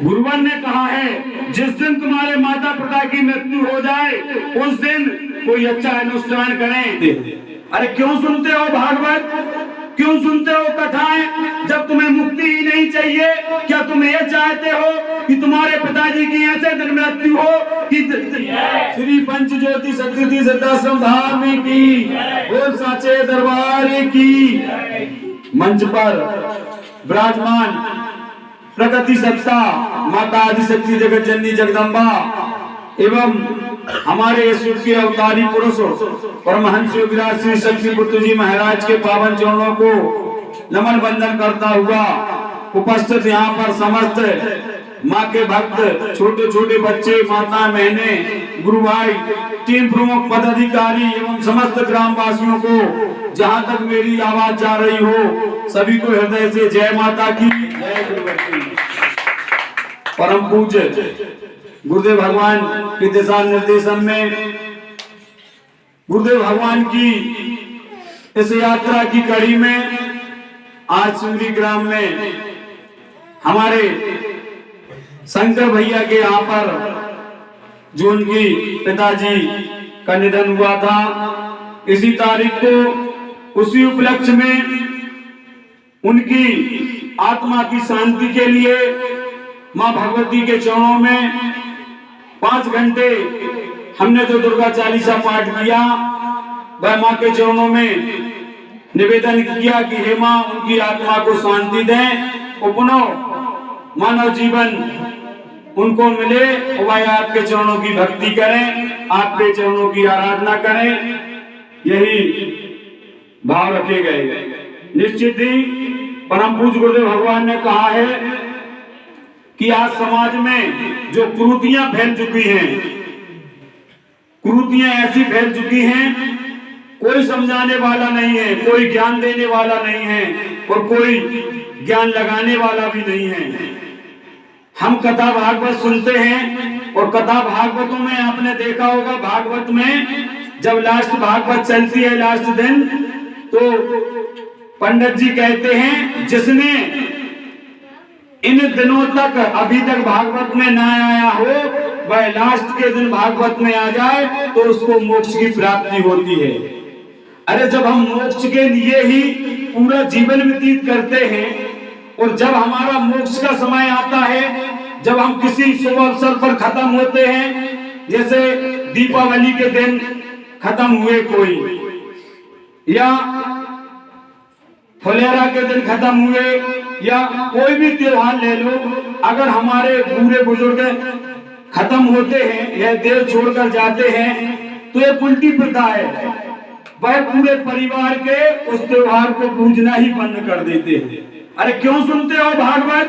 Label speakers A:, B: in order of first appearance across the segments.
A: गुरुवर ने कहा है जिस दिन तुम्हारे माता पिता की मृत्यु हो जाए उस दिन कोई अच्छा अनुष्ठान करें। अरे क्यों सुनते हो भागवत, क्यों सुनते हो कथाएं जब तुम्हें मुक्ति ही नहीं चाहिए? क्या तुम ये चाहते हो कि तुम्हारे पिताजी की ऐसे दिन मृत्यु हो कि श्री पंच ज्योति शक्ति सिद्धाश्रम धाम की बोल साचे दरबार की। मंच पर विराजमान प्रकृति सत्ता माता आदिशक्ति जगत जननी जगदम्बा एवं हमारे ईश्वर के अवतारी पुरुष परमहंस योगीराज श्री शक्ति पुत्र जी महाराज के पावन चरणों को नमन वंदन करता हुआ उपस्थित यहाँ पर समस्त माँ के भक्त, छोटे छोटे बच्चे, माता, बहने, गुरु भाई, टीम प्रमुख, पदाधिकारी एवं समस्त ग्राम वासियों को जहाँ तक मेरी आवाज जा रही हो सभी को हृदय से जय माता की, जय गुरुवती। परम पूज्य गुरुदेव भगवान के दिशा निर्देशन में गुरुदेव भगवान की इस यात्रा की कड़ी में आज सूरी ग्राम में हमारे शंकर भैया के यहाँ पर जो उनकी पिताजी का निधन हुआ था, इसी तारीख को उसी उपलक्ष्य में उनकी आत्मा की शांति के लिए मां भगवती के चरणों में 5 घंटे हमने जो दुर्गा चालीसा पाठ किया वह मां के चरणों में निवेदन किया कि हे मां उनकी आत्मा को शांति दें और पुनः मानव जीवन उनको मिले और वह आपके चरणों की भक्ति करें, आपके चरणों की आराधना करें, यही भाव रखे गए। निश्चित ही परम पूज्य गुरुदेव भगवान ने कहा है कि आज समाज में जो कुरीतियां फैल चुकी हैं, कुरीतियां ऐसी फैल चुकी हैं, कोई समझाने वाला नहीं है, कोई ज्ञान देने वाला नहीं है और कोई ज्ञान लगाने वाला भी नहीं है। हम कथा भागवत सुनते हैं और कथा भागवतों में आपने देखा होगा, भागवत में जब लास्ट भागवत चलती है लास्ट दिन, तो पंडित जी कहते हैं जिसने इन दिनों तक अभी तक भागवत में ना आया हो वह लास्ट के दिन भागवत में आ जाए तो उसको मोक्ष की प्राप्ति होती है। अरे जब हम मोक्ष के लिए ही पूरा जीवन व्यतीत करते हैं और जब हमारा मोक्ष का समय आता है, जब हम किसी शुभ अवसर पर खत्म होते हैं, जैसे दीपावली के दिन खत्म हुए कोई, या फुलेरा के दिन खत्म हुए, या कोई भी त्योहार ले लो, अगर हमारे बूढ़े बुजुर्ग खत्म होते हैं या देर छोड़कर जाते हैं तो ये उल्टी प्रथा है, वह पूरे परिवार के उस त्योहार को पूजना ही बंद कर देते हैं। अरे क्यों सुनते हो भागवत,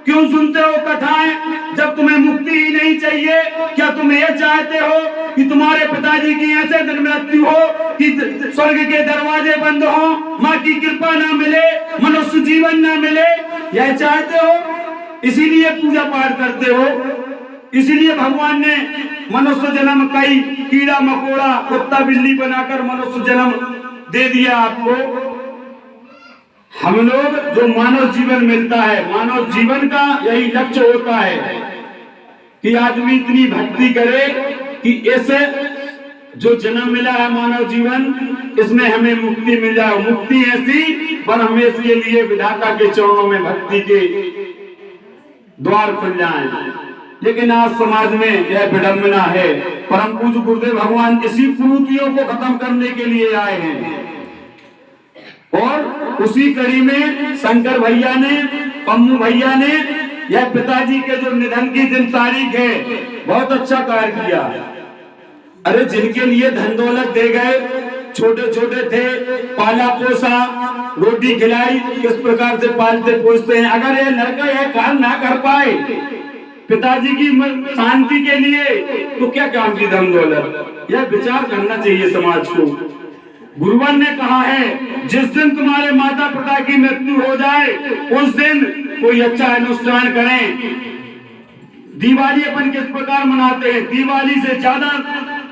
A: क्यों सुनते हो कथाएं जब तुम्हें मुक्ति ही नहीं चाहिए? क्या तुम ये चाहते हो कि तुम्हारे पिताजी की ऐसे दिन मृत्यु हो कि स्वर्ग के दरवाजे बंद हो, माँ की कृपा ना मिले, मनुष्य जीवन ना मिले? यह चाहते हो, इसीलिए पूजा पाठ करते हो, इसीलिए भगवान ने मनुष्य जन्म कई कीड़ा मकोड़ा कुत्ता बिल्ली बनाकर मनुष्य जन्म दे दिया आपको। हम लोग जो मानव जीवन मिलता है, मानव जीवन का यही लक्ष्य होता है कि आदमी इतनी भक्ति करे कि ऐसे जो जन्म मिला है मानव जीवन, इसमें हमें मुक्ति मिल जाए। मुक्ति ऐसी पर हमें इसके लिए विधाता के चरणों में भक्ति के द्वार खुल जाएं। लेकिन आज समाज में यह विडंबना है। परम पूज्य गुरुदेव भगवान इसी कुरीतियों को खत्म करने के लिए आए हैं और उसी कड़ी में शंकर भैया ने, पम्मू भैया ने यह पिताजी के जो निधन की दिन तारीख है बहुत अच्छा कार्य किया। अरे जिनके लिए धन दौलत दे गए, छोटे छोटे थे, पाला पोसा, रोटी खिलाई, किस प्रकार से पालते पोसते हैं, अगर यह लड़का यह काम ना कर पाए पिताजी की शांति के लिए तो क्या काम की धन दौलत? यह विचार करना चाहिए समाज को। गुरुवर ने कहा है जिस दिन तुम्हारे माता पिता की मृत्यु हो जाए उस दिन कोई अच्छा अनुष्ठान करें। दिवाली अपन किस प्रकार मनाते हैं? दिवाली से ज्यादा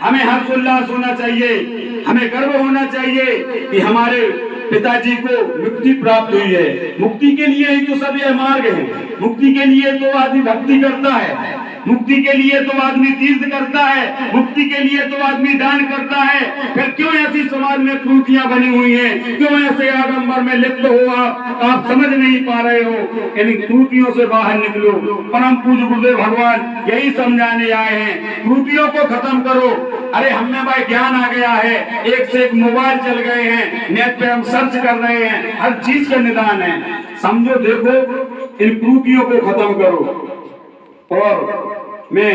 A: हमें हर्षोल्लास होना चाहिए, हमें गर्व होना चाहिए कि हमारे पिताजी को मुक्ति प्राप्त हुई है। मुक्ति के लिए ही तो सब यह मार्ग है। मुक्ति के लिए तो आदमी भक्ति करता है, मुक्ति के लिए तो आदमी तीर्थ करता है, मुक्ति के लिए तो आदमी दान करता है। फिर क्यों ऐसी समाज में त्रुटियां बनी हुई हैं? क्यों ऐसे आडंबर में लिप्त हो? आप समझ नहीं पा रहे हो। इन त्रुटियों से बाहर निकलो। परम पूज्य गुरुदेव भगवान यही समझाने आए हैं, त्रुटियों को खत्म करो। अरे हमें भाई ज्ञान आ गया है, एक से एक मोबाइल चल गए हैं, नेट पे हम सर्च कर रहे हैं, हर चीज का निदान है। समझो, देखो, इन त्रुटियों को खत्म करो। और मैं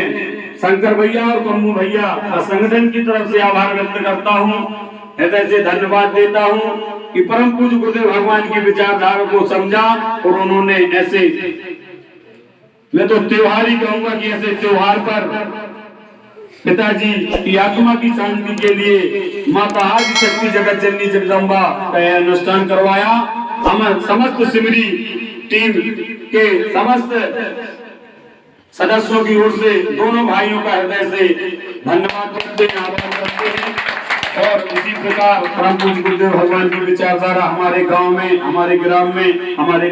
A: शंकर भैया और कम्मू भैया का संगठन की तरफ से आभार व्यक्त करता हूँ, हृदय से धन्यवाद देता हूँ कि परम पूज्य गुरुदेव भगवान की विचारधारा को समझा और उन्होंने ऐसे, मैं तो त्योहार ही कहूंगा कि ऐसे त्योहार पर पिताजी की आत्मा की शांति के लिए माता आदि शक्ति जगत जननी जगदम्बा का अनुष्ठान करवाया। हम समस्त सिमरी टीम के समस्त सदस्यों की ओर से दोनों भाइयों का हृदय से धन्यवाद करते हैं, आभार करते हैं। और इसी प्रकार परम पूज्य गुरुदेव भगवान की विचारधारा हमारे गांव में, हमारे ग्राम में, हमारे